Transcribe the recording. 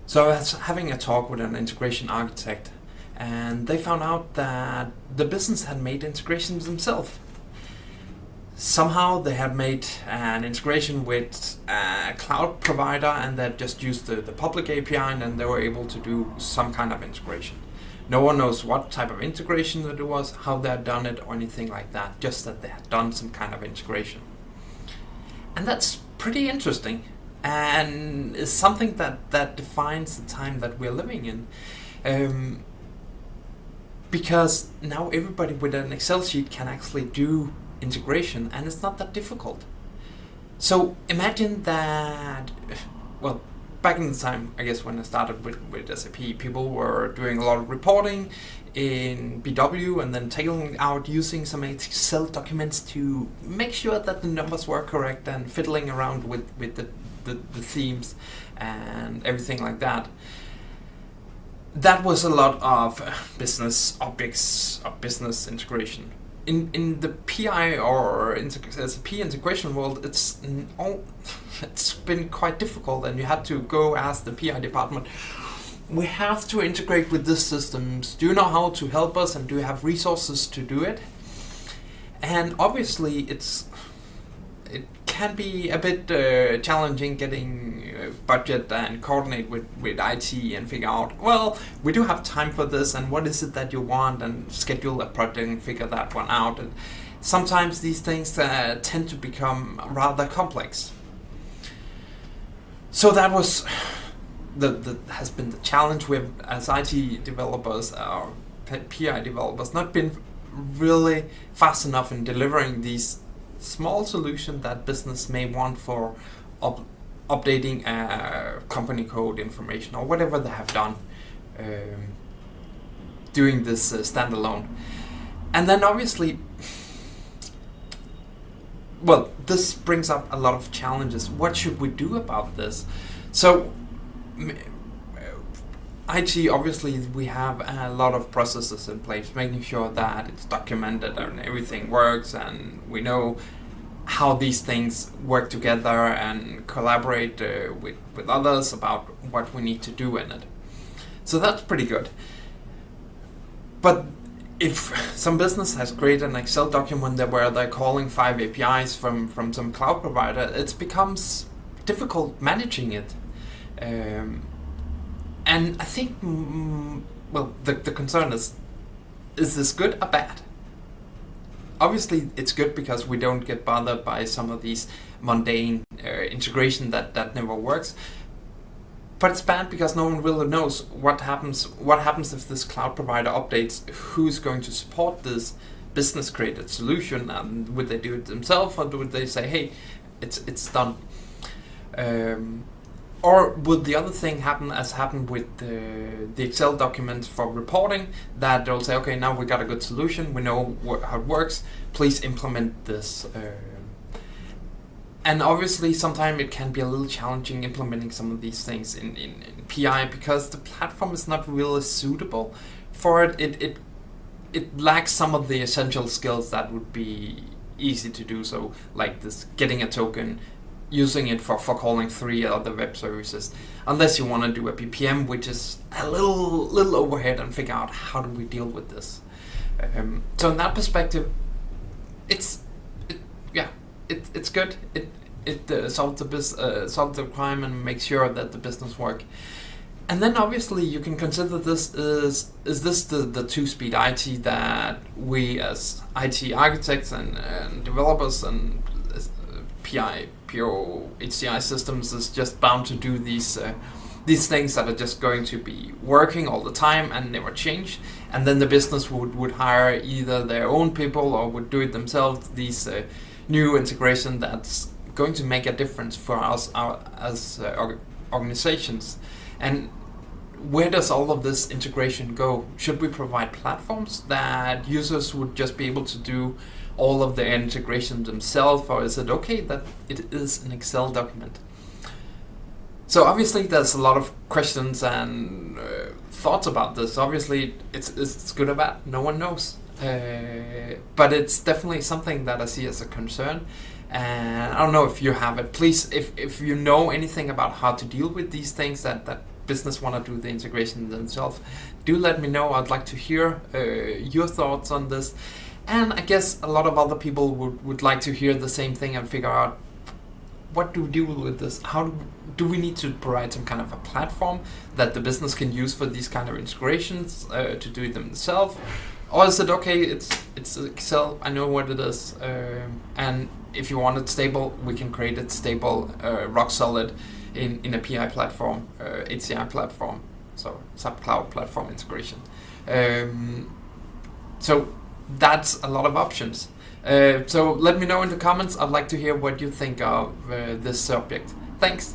So I was having a talk with an integration architect, and they found out that the business had made integrations themselves. Somehow they had made an integration with a cloud provider, and they just used the public API, and then they were able to do some kind of integration. No one knows what type of integration that it was, how they had done it, or anything like that, just that they had done some kind of integration. And that's pretty interesting, and is something that defines the time that we're living in. Because now everybody with an Excel sheet can actually do integration, and it's not that difficult. So imagine that, well, back in the time, I guess when I started with SAP, people were doing a lot of reporting in BW and then tailoring out using some Excel documents to make sure that the numbers were correct and fiddling around with the themes and everything like that. That was a lot of business objects of business integration. In the PI or SAP integration world, it's been quite difficult, and you had to go ask the PI department, we have to integrate with these systems. Do you know how to help us, and do you have resources to do it? And obviously it can be a bit challenging getting budget and coordinate with IT and figure out, well, we do have time for this, and what is it that you want, and schedule a project and figure that one out. And sometimes these things tend to become rather complex. So that was has been the challenge with, as IT developers or PI developers, not been really fast enough in delivering these small solution that business may want for updating company code information or whatever they have done doing this standalone. And then obviously, well, this brings up a lot of challenges. What should we do about this? So IT, obviously, we have a lot of processes in place, making sure that it's documented and everything works, and we know how these things work together and collaborate with others about what we need to do in it. So that's pretty good. But if some business has created an Excel document where they're calling 5 APIs from some cloud provider, it becomes difficult managing it. And I think, well, the concern is this good or bad? Obviously, it's good because we don't get bothered by some of these mundane integration that never works. But it's bad because no one really knows what happens if this cloud provider updates, who's going to support this business created solution, and would they do it themselves, or would they say, hey, it's done? Or would the other thing happen as happened with the Excel documents for reporting, that they'll say, okay, now we got a good solution, we know how it works, please implement this. And obviously sometimes it can be a little challenging implementing some of these things in PI, because the platform is not really suitable for it. It lacks some of the essential skills that would be easy to do so, like this getting a token, using it for calling 3 other web services, unless you want to do a BPM, which is a little overhead, and figure out how do we deal with this. So in that perspective, it's good. It solves the crime and makes sure that the business work. And then obviously you can consider this is this the 2-speed IT that we as IT architects and developers and PI, PO, HCI systems is just bound to do these things that are just going to be working all the time and never change, and then the business would hire either their own people or would do it themselves, these new integration that's going to make a difference for us as organizations. And where does all of this integration go? Should we provide platforms that users would just be able to do all of the integration themselves, or is it okay that it is an Excel document? So obviously there's a lot of questions and thoughts about this. Obviously it's good or bad, no one knows. But it's definitely something that I see as a concern. And I don't know if you have it. Please, if you know anything about how to deal with these things that business want to do the integration themselves, do let me know. I'd like to hear your thoughts on this. And I guess a lot of other people would like to hear the same thing and figure out, what do we do with this? How do we need to provide some kind of a platform that the business can use for these kind of integrations to do it themselves? Or is it okay, it's Excel, I know what it is, and if you want it stable, we can create it stable, rock solid in a PI platform, HCI platform, so SAP Cloud Platform Integration. So that's a lot of options. So let me know in the comments. I'd like to hear what you think of this subject. Thanks.